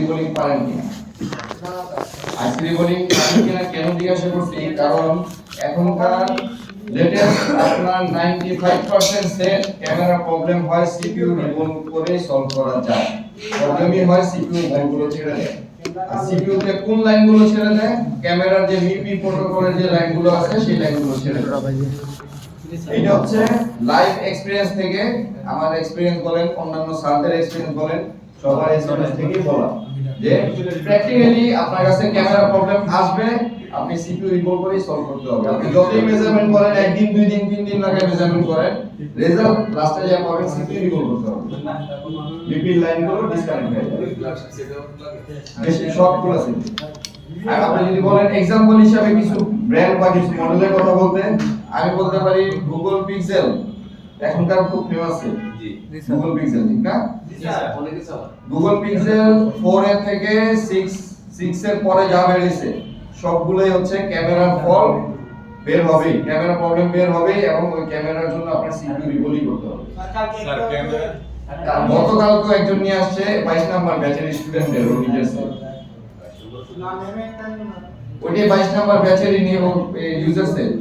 রিবোলিং পারেন কিনা। আইসি রিবোলিং পারেন কিনা কেন জিজ্ঞাসা করছি, কারণ এখনকার লেটেস্ট আপনার 95% সেট ক্যামেরা প্রবলেম হয় সিপিইউ রিবোল করে সলভ করা যায়। প্রবলেমই হয় সিপিইউ লাইনগুলো ছেড়ে দেয়। আর সিপিইউ তে কোন লাইনগুলো ছেড়ে দেয়? ক্যামেরার যে মিপি প্রোটোকলের যে লাইনগুলো আছে সেই লাইনগুলো ছেড়ে দেয়। এটা হচ্ছে লাইভ এক্সপেরিয়েন্স থেকে, আমার এক্সপেরিয়েন্স বলেন, অন্যান্য স্যারদের এক্সপেরিয়েন্স বলেন, সবার এক্সপেরিয়েন্স থেকেই বলা যে প্র্যাকটিক্যালি আপনার কাছে ক্যামেরা প্রবলেম আসবে, আপনি সিপিইউ রিবোল করেই সলভ করতে হবে। আপনি যতই মেজারমেন্ট করেন, একদিন দুই দিন তিন দিন লাগে মেজারমেন্ট করেন, রেজাল্ট লাস্টে যা পাবেন সিপিইউ রিবোল করতে হবে। মিপি লাইনগুলো ডিসকানেক্ট হয়ে যাবে, বেশি সবগুলো আছে। আর আপনি যদি বলেন এক্সাম্পল হিসাবে কিছু ব্র্যান্ড বা কিছু মডেলের কথা বলতে, আমি বলতে পারি গুগল পিক্সেল এখনকার খুব ফেমাস। জি গুগল পিক্সেল, ঠিক না? জি স্যার, অনেকে চালায়। গুগল পিক্সেল 4 এর থেকে 6 এর পরে যা বেরিয়েছে সবগুলোই হচ্ছে ক্যামেরার ফল্ট বের হবে, ক্যামেরা প্রবলেম বের হবে, এবং ওই ক্যামেরার জন্য আপনার সিপিইউ রিবোলই করতে হবে। স্যার ক্যামেরা গতকালকে একজন নিয়ে আসছে 22 নাম্বার ব্যাচের স্টুডেন্টদের রোগীদেরছে, ওইটাই 22 নাম্বার ব্যাচের নিয়ে ইউজার সেট,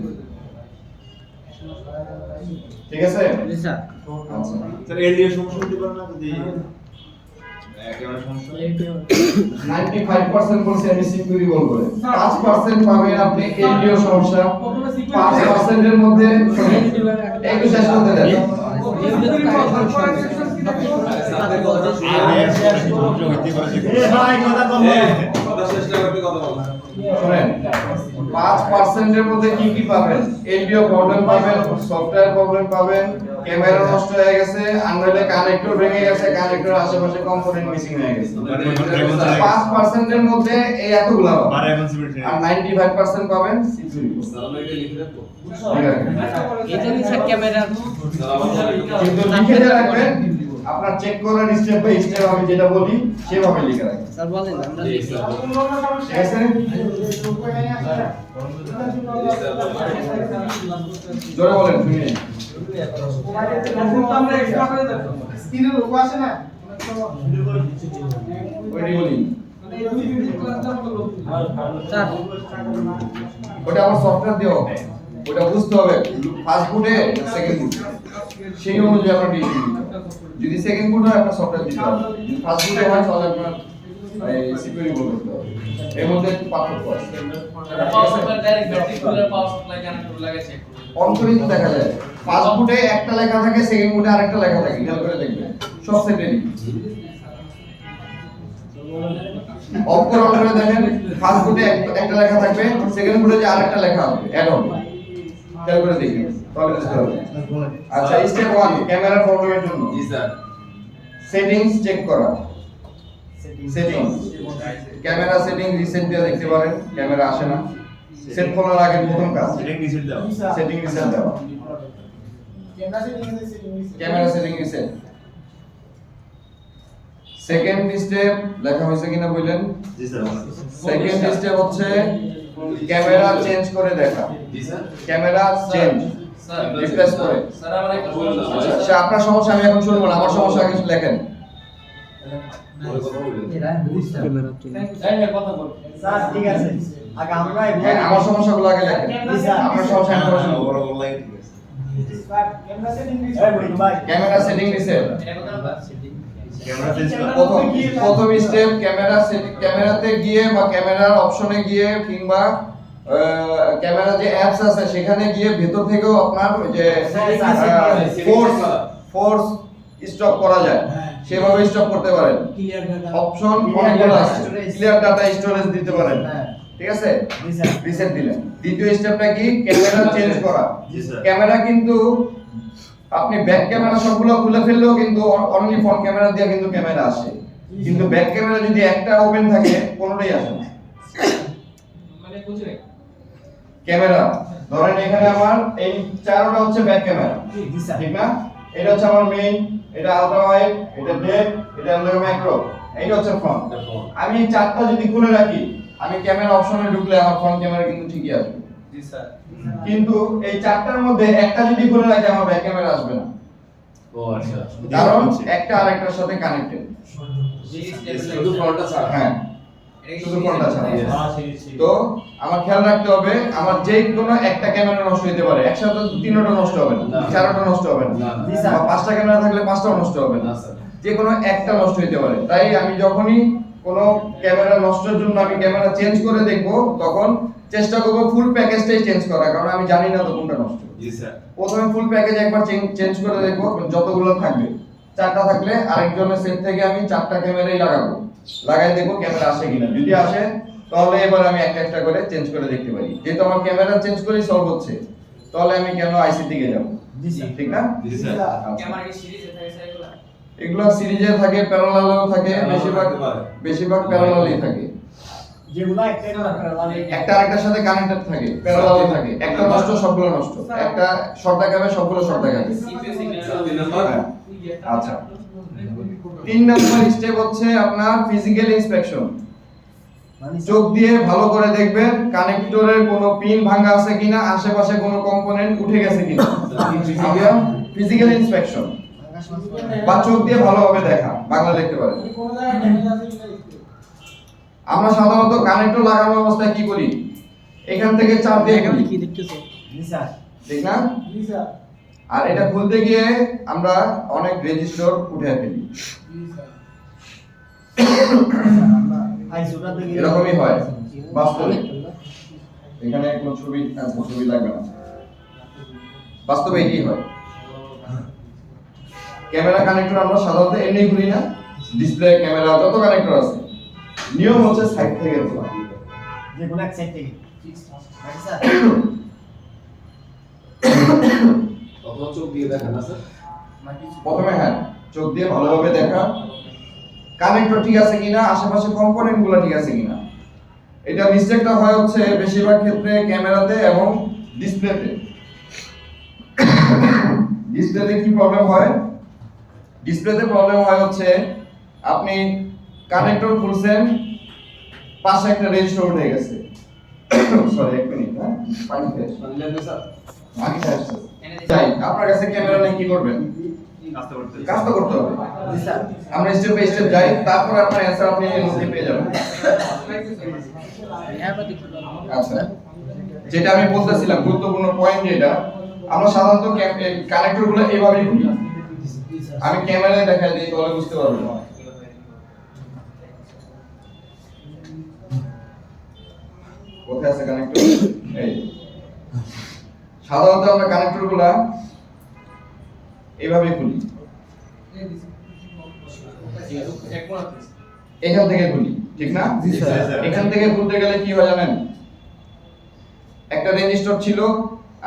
ঠিক আছে? জি স্যার। আচ্ছা স্যার এলডিও সমস্যা হতে পারে না যদি ক্যামেরা সমস্যা? 95% বলছে আমি সিকিউর রিবোল করে, 5% পাবেন আপনি এলডিও সমস্যা। 5% এর মধ্যে একটু শেষ করতে দেন। শুনেন, 5% এর মধ্যে কি কি পাবেন? এলডিও প্রবলেম পাবেন, সফটওয়্যার প্রবলেম পাবেন, ক্যামেরা নষ্ট হয়ে গেছে, আনরেলে কানেক্টর ভেঙে গেছে, কানেক্টরের আশেপাশে কম্পোনেন্ট মিসিং হয়ে গেছে। 5% এর মধ্যে এই এতগুলা পাবেন, আর 95% পাবেন সিকিউর। এটা কি স্যার ক্যামেরা কিন্তু লিখে রাখবেন, আপনার চেক করার স্টেপ বাই স্টেপ আমি যেটা বলি সেভাবে লিখে রাখবেন। স্যার বলেন আমরা ঠিক আছে? জোরে বলেন শুনি। আমরা এক্সট্রা করে দেব স্ক্রিনে লোগো আসে না ওইটি বলি স্যার ওটা আমার সফটওয়্যার দেওয়া হবে, ওটা বুঝতে হবে ফার্স্ট বুটে সেকেন্ড বুট, সেই অনুযায়ী আপনার ডিসিশন নিতে হবে। যদি সেকেন্ড বুট হয় আপনার সফটওয়্যার দিতে হবে, যদি ফার্স্ট বুটে হয় তাহলে আপনার সিকিউরিটি রিবোল করতে হবে। এর মধ্যে একটু পার্থক্য আছে। পাওয়ার সাপ্লাই ডাইরেক্ট ব্যাটারি খুলে পাওয়ার সাপ্লাই কানেক্টর লাগে চেক করুন। অন্তরিত দেখা যায় ফার্স্ট বুটে একটা লেখা থাকে, সেকেন্ড বুটে আরেকটা লেখা থাকে, খেয়াল করে দেখবেন সব সেটেরই। অফ করে অন করে দেখেন, ফার্স্ট বুটে একটা লেখা থাকবে, সেকেন্ড বুটে যে আরেকটা লেখা হবে অ্যাড হবে, খেয়াল করে দেখেন তাহলে বুঝতে পারবেন। আচ্ছা স্টেপ 1 ক্যামেরা প্রবলেমের জন্য জি স্যার সেটিংস চেক করা। সেটিংস ক্যামেরা সেটিং রিসেট দিয়ে দেখতে পারেন, ক্যামেরা আসে না, সেট করার আগে প্রথম কাজ সেটিং রিসেট দাও। সেটিং রিসেট দেওয়া। Camera setting reset. Second step লেখা হয়েছে কিনা বললেন? জি স্যার। সেকেন্ড স্টেপ হচ্ছে ক্যামেরা চেঞ্জ করে দেখা। জি sir camera change sir replace করে। স্যার আমার একটা প্রশ্ন আছে। আচ্ছা আপনার সমস্যা আমি এখন শুনবো না, আমার সমস্যা আগে লেখেন। কথা বল স্যার ঠিক আছে আগে আমরা হ্যাঁ আমার সমস্যাগুলো আগে লেখেন, আপনার সমস্যা আমি পরে শুনবো। বড় বড় লাগে, ঠিক আছে। স্যার ক্যামেরা সেটিং ভাই camera setting reset. Camera change করা। প্রথম স্টেপ ক্যামেরাতে গিয়ে বা ক্যামেরার অপশনে গিয়ে কিংবা ক্যামেরা যে অ্যাপস আছে সেখানে গিয়ে ভেতর থেকেও আপনার যে ফোর্স স্টপ করা যায় সেভাবে স্টপ করতে পারেন। অপশন অনেকগুলো আছে, ক্লিয়ার ডাটা স্টোরেজ দিতে পারেন, ঠিক আছে? রিসেট দিলেন। দ্বিতীয় স্টেপটা কি? ক্যামেরা চেঞ্জ করা। জি স্যার। ক্যামেরা কিন্তু আপনি ব্যাক ক্যামেরা সবগুলো খুলে ফেললেও কিন্তু অনলি ফ্রন্ট ক্যামেরা দিয়ে কিন্তু ক্যামেরা আসে, কিন্তু ব্যাক ক্যামেরা যদি একটা ওপেন থাকে কোনোটাই আসে না। মানে বুঝে ক্যামেরা ধরেন এখানে আমার এই চারটা হচ্ছে ব্যাক ক্যামেরা, ঠিক না? এটা হচ্ছে আমার মেইন, এটা আলট্রা ওয়াইড, এটা ডেপ, এটা হলো ম্যাক্রো, এইটা হচ্ছে ফ্রন্ট। আমি এই চারটা যদি খুলে রাখি, আমি ক্যামেরা অপশনে ঢুকলে আমার ফ্রন্ট ক্যামেরা কিন্তু ঠিকই আসবে। জি স্যার কিন্তু এই চারটার মধ্যে একটা যদি খুলে রাখি আমার ব্যাক ক্যামেরা আসবে না। ও আচ্ছা কারণ একটা আরেকটার সাথে কানেক্টেড। শুধু ফ্রন্টটা ছাড়া হ্যাঁ, শুধু ফ্রন্টটা ছাড়া। হ্যাঁ সেই তো আমার খেয়াল রাখতে হবে আমার যে কোনো একটা ক্যামেরা নষ্ট হতে পারে, একসাথে তিনটা নষ্ট হবে না, না। চারটা নষ্ট হবে না, না, না। জি স্যার। বা পাঁচটা ক্যামেরা থাকলে পাঁচটাও নষ্ট হবে না, না স্যার যে কোনো একটা নষ্ট হতে পারে। তাই আমি যখনই কোনো ক্যামেরা নষ্টের জন্য আমি ক্যামেরা চেঞ্জ করে দেখব, তখন চেষ্টা করব ফুল প্যাকেজটাই চেঞ্জ করা, কারণ আমি জানি না তো কোনটা নষ্ট। জি স্যার প্রথমে ফুল প্যাকেজ একবার চেঞ্জ করে দেখব, যতগুলো থাকবে, চারটা থাকলে আরেকজনের সেট থেকে আমি চারটা ক্যামেরাই লাগাবো, লাগাই দেখবো ক্যামেরা আসে কিনা। যদি আসে তাহলে এবার আমি একটা একটা করে চেঞ্জ করে দেখতে পারি। যেহেতু আমার ক্যামেরা চেঞ্জ করেই সলভ হচ্ছে, তাহলে আমি কেন আইসি দিকে যাব? জি স্যার। ঠিক না? জি স্যার ক্যামেরা কি সিরিজে থাকে স্যার এগুলা? এগুলো সিরিজে থাকে, প্যারালালও থাকে, বেশিরভাগ প্যারালালই থাকে। যেগুলো একটাই দরকার লাগে একটা আরেকটার সাথে কানেক্টেড থাকে, প্যারালালই থাকে। একটা নষ্ট সবগুলো নষ্ট, একটা শর্ট দেখাবে সবগুলো শর্ট দেখাবে। সিপিইউ স্যার তিন সিগন্যাল নাম্বার হ্যাঁ, আচ্ছা। 3 নম্বর স্টেপ হচ্ছে আপনার ফিজিক্যাল ইন্সপেকশন। মানে চোখ দিয়ে ভালো করে দেখবেন কানেক্টরের কোনো পিন ভাঙা আছে কিনা, আশেপাশে কোনো কম্পোনেন্ট উঠে গেছে কিনা। ফিজিক্যাল ইন্সপেকশন বা চোখ দিয়ে ভালোভাবে দেখা, বাংলা লিখতে পারেন। আমরা সাধারণত কানেক্টর লাগানো অবস্থায় কি করি? এখান থেকে চাপ দিয়ে খুলি, জি স্যার। ঠিক না? আর এটা খুলতে গিয়ে আমরা অনেক রেজিস্টার উঠে ফেলি। আইসোটা থেকে এরকমই হয় বাস্তবে। এখানে কোনো ছবি লাগবে না, বাস্তবে এটাই হয়। ক্যামেরা কানেক্টর আমরা সাধারণত এমনি খুলি না, ডিসপ্লে ক্যামেরা যত কানেক্টর আছে নিয়ম হচ্ছে সাইড থেকে খোলা। যেগুলো এক সাইড থেকে নাকি স্যার? অথবা চোখ দিয়ে দেখেন না স্যার প্রথমে হ্যাঁ, চোখ দিয়ে ভালোভাবে দেখা কানেক্টর ঠিক আছে কিনা, আশেপাশে কম্পোনেন্ট গুলো ঠিক আছে কিনা। এটা মিস্টেকটা হয় হচ্ছে বেশিরভাগ ক্ষেত্রে ক্যামেরাতে এবং ডিসপ্লেতে। ডিসপ্লেতে কি প্রবলেম হয়? ডিসপ্লেতে প্রবলেম হয় হচ্ছে আপনি কানেক্টর খুলছেন, পাশে একটা রেজিস্টার উঠে গেছে। সরি, এক মিনিট, হ্যাঁ পানি খেয়ে আসি। পানি লাগবে স্যার পানি খেয়ে আসছি। তাই আপনার কাছে ক্যামেরা নেই, কি করবেন? কাজ তো করতে হবে। জি স্যার। আমরা স্টেপ বাই স্টেপ যাই, তারপর আপনার অ্যানসার আপনি এর মধ্যে পেয়ে যাবেন। আচ্ছা, যেটা আমি বলতেছিলাম গুরুত্বপূর্ণ পয়েন্ট যেটা, আমরা সাধারণত কানেক্টর গুলো এভাবেই খুলি। আমি ক্যামেরায় দেখাই দিই, তাহলে বুঝতে পারবেন। কোথায় আছে কানেক্টর? এই সাধারণত আমরা কানেক্টর গুলা এভাবে খুলি, এখান থেকে খুলি, ঠিক না? জি স্যার। এখান থেকে খুলতে গেলে কি হয় জানেন? একটা রেজিস্টার ছিল,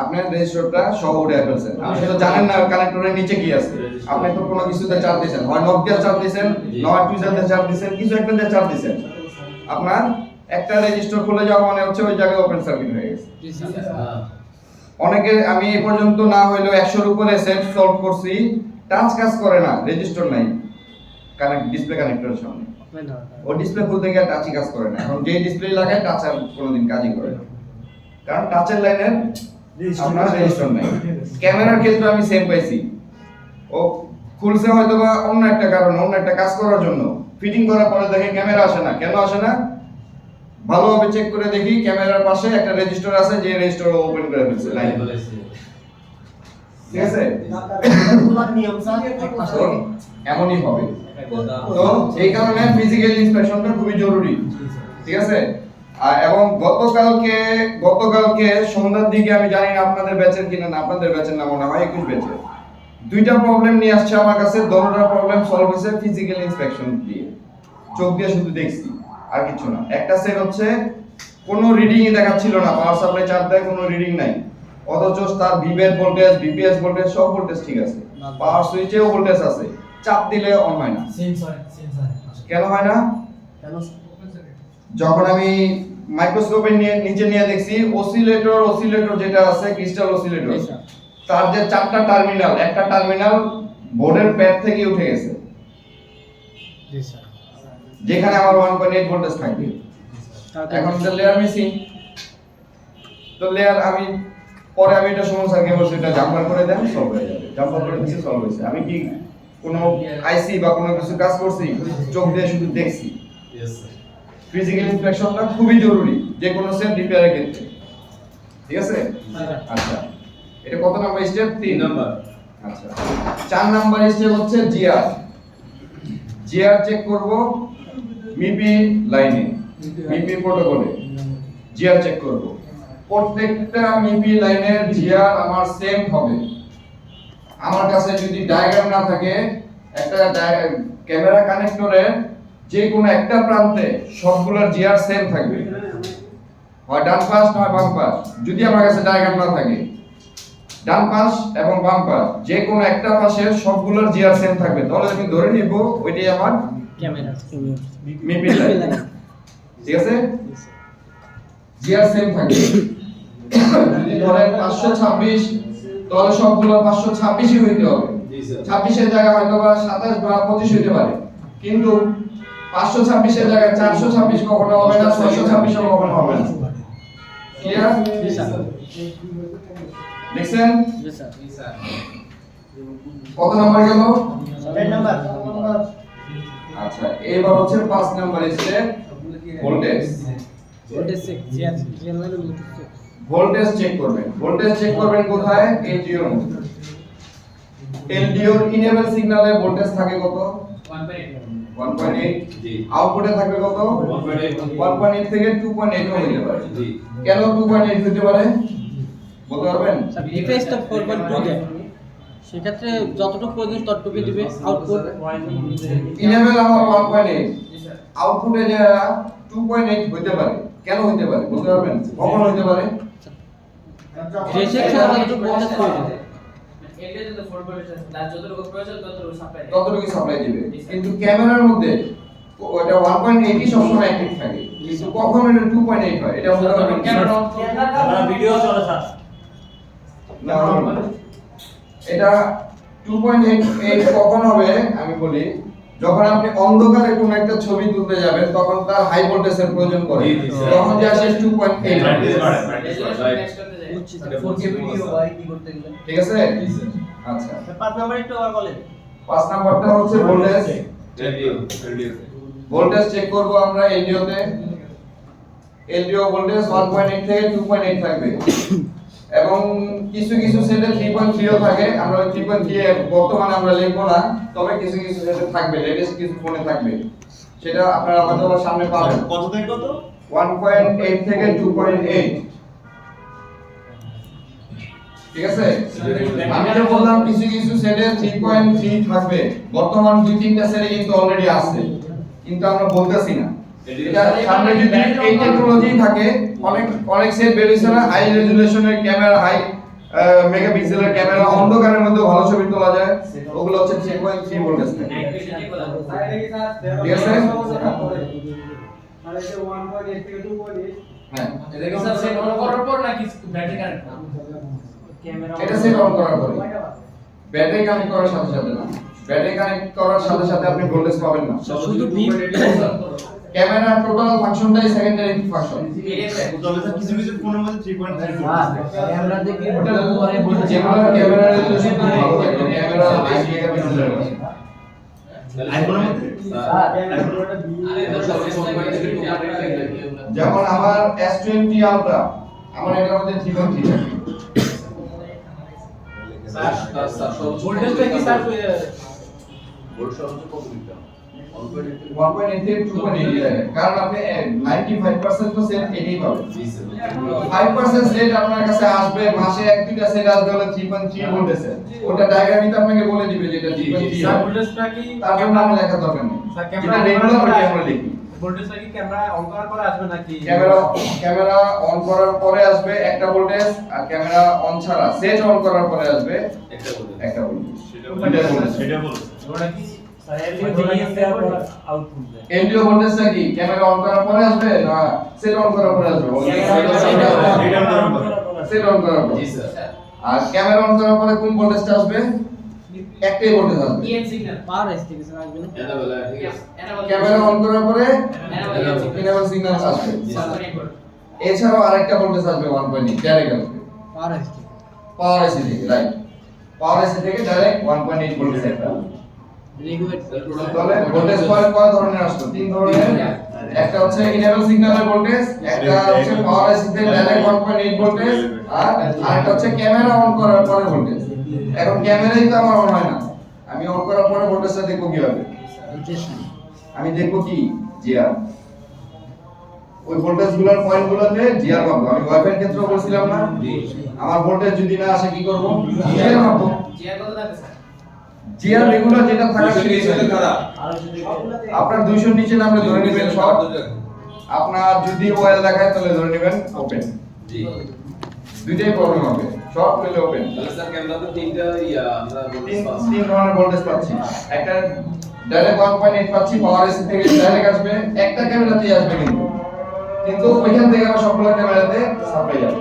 আপনার রেজিস্টারটা সহ উঠে ফেলছেন, আপনি তো জানেন না কানেক্টরের নিচে কি আছে। আপনি তো কোনো কিছুতে চাপ দিয়েছেন, হয় নক দিয়ে চাপ দিয়েছেন, নয় টুইজার দিয়ে চাপ দিয়েছেন, কিছু একটা দিয়ে চাপ দিয়েছেন। আপনার একটা রেজিস্টার খুলে যাওয়া মানে হচ্ছে ওই জায়গায় ওপেন সার্কিট হয়ে গেছে। জি স্যার অনেকে, আমি এই পর্যন্ত না হইলেও 100 এর উপরে সেট সলভ করছি, টাচ কাজ করে না, রেজিস্টার নাই ডিসপ্লে কানেক্টরের সামনে। ও ডিসপ্লে খুলতে গিয়ে টাচই কাজ করে না। এখন যে ডিসপ্লে লাগায় টাচ আর কোনোদিন কাজই করে না, কারণ টাচের লাইনের আপনার রেজিস্টার নাই। ক্যামেরার ক্ষেত্রে আমি সেম পাইছি, ও খুলছে হয়তো বা অন্য একটা কারণ, অন্য একটা কাজ করার জন্য, ফিটিং করার পরে দেখে ক্যামেরা আসে না। কেন আসে না? ভালোভাবে চেক করে দেখি ক্যামেরার পাশে একটা রেজিস্টার আছে, যে রেজিস্টার ওপেন করে ফেলছে লাইন, ঠিক আছে? খোলার নিয়ম স্যার এক মাস তো আগে। এমনই হবে। তো এই কারণে ফিজিক্যাল ইন্সপেকশনটা খুবই জরুরি, ঠিক আছে? এবং গতকালকে সন্ধ্যার দিকে, আমি জানি না আপনাদের ব্যাচের কিনা, না আপনাদের ব্যাচের না, মনে হয় 21 ব্যাচের, দুইটা প্রবলেম নিয়ে আসছে আমার কাছে। দোনোটা প্রবলেম সলভ হয়েছে ফিজিক্যাল ইন্সপেকশন দিয়ে, চোখ দিয়ে শুধু দেখছি আর কিছু না। একটা সেট হচ্ছে কোনো রিডিংই দেখাচ্ছিল না, পাওয়ার সাপ্লাই চার্জ দেয়, কোনো রিডিং নাই, অথচ তার ভিভের ভোল্টেজ, বিপিএস ভোল্টেজ, সব ভোল্টেজ ঠিক আছে, পাওয়ার সুইচেও ভোল্টেজ আছে, চাপ দিলে অন হয় না। কেন হয় না? কেন যখন আমি মাইক্রোস্কোপে নিচে নিয়ে দেখছি, অসিলেটর যেটা আছে, ক্রিস্টাল অসিলেটর, তার যে চারটা টার্মিনাল, একটা টার্মিনাল বোর্ডের প্যাড থেকে উঠে গেছে, জি স্যার। যেখানে আমার 1.8 ভোল্টেজ থাকবে। এখন যে লেয়ার মিসিং, তো লেয়ার আমি পরে এটা সমস্যা কে বলছি, এটা জাম্পার করে দেন, সলভ হয়ে যাবে। জাম্পার করে দিয়েছে সলভ হয়েছে। আমি কি কোনো আইসি বা কোনো কিছু কাজ করছি, চোখ দিয়ে শুধু দেখছি। ফিজিক্যাল ইন্সপেকশনটা খুবই জরুরি যে কোনো সেল রিপেয়ারের ক্ষেত্রে, ঠিক আছে? আচ্ছা, এটা কত নাম্বার স্টেপ? 3 নাম্বার। আচ্ছা, 4 নাম্বার স্টেপ হচ্ছে জিআর। জিআর চেক করব মিপি লাইনে, মিপি প্রটোকলে জিআর চেক করব। প্রত্যেকটা মিপি লাইনের জিআর আমার সেম হবে। আমার কাছে যদি ডায়াগ্রাম না থাকে, একটা ক্যামেরা কানেক্টরের যে কোনো একটা প্রান্তে সবগুলোর জিআর সেম থাকবে, হয় ডান পাশ নয় বাম পাশ। যদি আমার কাছে ডায়াগ্রাম না থাকে, ডান পাশ এবং বাম পাশ যে কোনো একটা পাশের সবগুলোর জিআর সেম থাকবে, তাহলে আমি ধরে নিব ওইটাই আমার ক্যামেরা মিপি লাইন, ঠিক আছে? জিআর সেম থাকবে। যদি ধরেন 526, তাহলে সবগুলো 526ই হইতে হবে। 26 এর জায়গায় হয়তো বা 27 বা 25 হইতে পারে, কিন্তু 526 এর জায়গায় 426 কখনো হবে না, 626 ও কখনো হবে না। ক্লিয়ার? জি স্যার। দেখছেন জি স্যার। কত নাম্বার গেল? 10 নাম্বার। আচ্ছা, এবার হচ্ছে 5 number step, voltage. Voltage check GR লাইনে ভোল্টেজ চেক। ভোল্টেজ চেক করবেন। ভোল্টেজ চেক করবেন কোথায়? এলডিও এর মধ্যে। এলডিও এর ইনেবল সিগন্যালে ভোল্টেজ থাকে কত? 1.8। জি। আউটপুটে থাকবে কত? 1.8 1.8 থেকে 2.8 হতে পারে। জি। কেন 2.8 হতে পারে বলতে পারবেন? স্যার ডিভাইস তো 4.2 দেয়, সেক্ষেত্রে যতটুকু প্রয়োজন ততটুকুই দিবে। আউটপুট ইনেবল আমার 1.8, আউটপুটে যা 2.8 হতে পারে। কেন হতে পারে বলতে পারবেন? কখন হতে পারে? রেসের ছাড়া যতটুকু ভোল্টেজ প্রয়োজন এটা যদি 4.8 তার যতটুকু প্রয়োজন ততটুকু সাপ্লাই দেয়। ততটুকু সাপ্লাই দিবে। কিন্তু ক্যামেরার মধ্যে ওটা 1.8 ই সবসময় অ্যাক্টিভ থাকে, কিন্তু কখন এটা 2.8 হয় এটা বলতে পারবেন? ক্যামেরা আমরা ভিডিও চলে স্যার। না, এটা 2.8 কখন হবে আমি বলি, যখন আপনি অন্ধকারে কোনো একটা ছবি তুলতে যাবেন তখন তার হাই ভোল্টেজের প্রয়োজন পড়ে, জি, জি, স্যার। তখন যে আসে 2.8। রেজোলিউশন নেক্সট করতে যায়। বুঝছি স্যার। 4K ভিডিও হয় কি করতে গেলে? ঠিক আছে? আচ্ছা, 5 নাম্বার একটু আবার বলেন। 5 নাম্বারটা হচ্ছে ভোল্টেজ। এলডিও ভোল্টেজ চেক করব আমরা এলডিও তে। এলডিও ভোল্টেজ 1.8 থেকে 2.8 থাকবে, এবং কিছু কিছু সেটে 3.3 ও থাকে। আমরা ওই 3.3 এর বর্তমানে আমরা লিখব না, তবে কিছু কিছু সেটে থাকবে, লেটেস্ট কিছু ফোনে থাকবে, সেটা আপনারা হয়তো বা সামনে পাবেন। কত থেকে কত? 1.8 থেকে 2.8, ঠিক আছে? আমি তো বললাম কিছু কিছু সেটে 3.3 থাকবে, বর্তমান 2-3টা সেটে কিন্তু অলরেডি আছে, কিন্তু আমরা বলতেছি না। এটা সামনে যদি এই টেকনোলজি থাকে, অনেক সেট বের হইছে না, হাই রেজোলিউশনের ক্যামেরা, হাই মেগাপিক্সেলের ক্যামেরা, অন্ধকারের মধ্যে ভালো ছবি তোলা যায়, ওগুলো হচ্ছে 3.3 ভোল্টেজ থাকে, নাইট ভিশন যেগুলো ঠিক আছে? হ্যাঁ, এটা কি স্যার সেট অন করার পর নাকি ব্যাটারি কানেক্ট? এটা সেট অন করার পরে, ব্যাটারি কানেক্ট করার সাথে সাথে না, ব্যাটারি কানেক্ট করার সাথে সাথে আপনি ভোল্টেজ পাবেন না। শুধু বিপ ক্যামেরা টোটাল ফাংশনটাই সেকেন্ডারি ফাংশন। তবে স্যার কিছু কিছু ফোনের মধ্যে 3.3 ক্যামেরা দেখে ওটা যেগুলো ক্যামেরা রেজোলিউশন ভালো থাকে, ক্যামেরা 8 মেগাপিক্সেলের আছে। আইফোনের মধ্যে যেমন আমার S20 আলট্রা, আমার এটার মধ্যে 3.3 থাকে। ভোল্টেজটা কি স্যার ভোল্ট সর্বোচ্চ কত দিতে হবে? 1.8 থেকে 2.8 লাগে, কারণ আপনি 95% তো সেট এটাই পাবেন। জি স্যার। 5% সেট আপনার কাছে আসবে, মাসে 1-2টা সেট আসবে হলো 3.3 ভোল্টেজে, ওটা ডায়াগ্রামিতে আপনাকে বলে দিবে যে এটা 3.3। স্যার ভোল্টেজটা কি তার জন্য আমরা লেখা দরকার নেই, স্যার, যেটা ক্যামেরা রেগুলার on ওটা করার আমরা লিখি। ভোল্টেজটা কি ক্যামেরা অন করার পরে আসবে নাকি ক্যামেরা অন করার পরে আসবে একটা ভোল্টেজ, আর ক্যামেরা অন ছাড়া সেট অন করার পরে আসবে একটা বলুন। একটা ভোল্টেজ। সেটা বলো। ওটা কি আউটপুট দেয়। এলডিও ভোল্টেজটা কি ক্যামেরা অন করার পরে আসবে না সেট অন করার পরে আসবে? সেট অন করার পরে। জি স্যার। আর ক্যামেরা অন করার পরে কোন ভোল্টেজটা আসবে? একটাই ভোল্টেজ আসবে। ইএন সিগন্যাল পাওয়ার আসতে গেছে আসবে না। এটা বলা ঠিক আছে। ক্যামেরা অন করার পরে এনাবল ইনেবল সিগন্যাল আসবে। সিগন্যাল এছাড়াও আরেকটা ভোল্টেজ আসবে 1.8 ডাইরেক্ট আসবে পাওয়ার আসতে পাওয়ার আইসি থেকে, রাইট। পাওয়ার এসি থেকে ডাইরেক্ট 1.8 ভোল্টেজ একটা রেগুলেটর তাহলে ভোল্টেজ কয় ধরনের আসলো তিন ধরনের একটা হচ্ছে ইনেবল সিগন্যালের ভোল্টেজ একটা হচ্ছে পাওয়ার এসি থেকে ডাইরেক্ট 1.8 ভোল্টেজ আর আরেকটা হচ্ছে ক্যামেরা অন করার পরে ভোল্টেজ এখন ক্যামেরাই তো আমার অন হয় না আমি অন করার পরে ভোল্টেজটা দেখবো কিভাবে আমি দেখবো কি জিআর ওই ভোল্টেজ গুলোর পয়েন্ট গুলোতে জিআর পাবো আমি ওয়াইফাই এর ক্ষেত্রে বলছিলাম না আমার ভোল্টেজ যদি না আসে কি করব জিআর পাবো জিআর কত থাকবে স্যার জিআর রেগুলার যেটা থাকে আপনার 200 এর নিচে নামলে ধরে নেবেন শর্ট আপনার যদি ওয়েল দেখায় তাহলে ধরে নেবেন ওপেন জি দুইটাই প্রবলেম হবে শর্ট হলে ওপেন তাহলে স্যার ক্যামেরাতে তিনটা আমরা তিন ধরনের ভোল্টেজ পাচ্ছি একটা ডাইরেক্ট 1.8 পাচ্ছি পাওয়ার এসি থেকে ডাইরেক্ট আসবে একটা ক্যামেরাতেই আসবে কিন্তু ওইখান থেকে আবার সবগুলো ক্যামেরাতে সাপ্লাই যাবে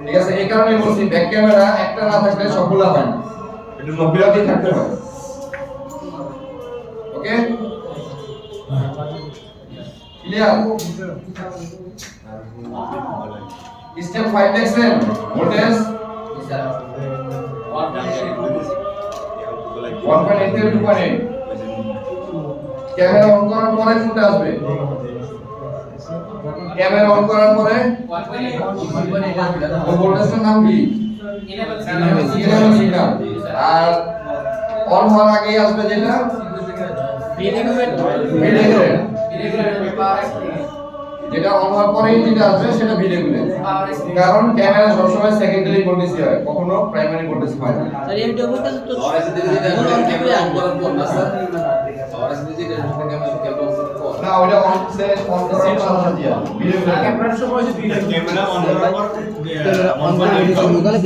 ঠিক আছে এই কারণে বলছি ব্যাক ক্যামেরা একটা না থাকলে সবগুলো হয় না একটু সবগুলোতেই থাকতে হয় ওকে ক্লিয়ার স্টেপ 5 দেখছেন ভোল্টেজ স্যার 1.8 থেকে 2.8 ক্যামেরা অন করার পরে কোনটা আসবে ক্যামেরা অন করার পরে 1.8 ওই ভোল্টেজটার নাম কি ইনেবল ইনেবল সিগন্যাল আর অন হওয়ার আগেই আসবে যেটা রেগুলেটর ইরেগুলার পাওয়ার এসি যেটা অন হওয়ার পরেই যেটা আসবে সেটা ভিডিওগুলো কারণ ক্যামেরা সবসময় সেকেন্ডারি ভোল্টেজ হয় কখনো প্রাইমারি ভোল্টেজ হয় না স্যার এই ডবল কাজ তো পাওয়ার এসি থেকে ক্যামেরা অন করার পর না স্যার পাওয়ার এসি থেকে ক্যামেরা অন করার পর না ওটা অন করার সাথে সাথে ভিডিওগুলো ক্যামেরা অন করার পর ক্যামেরা অন করার পর অন করে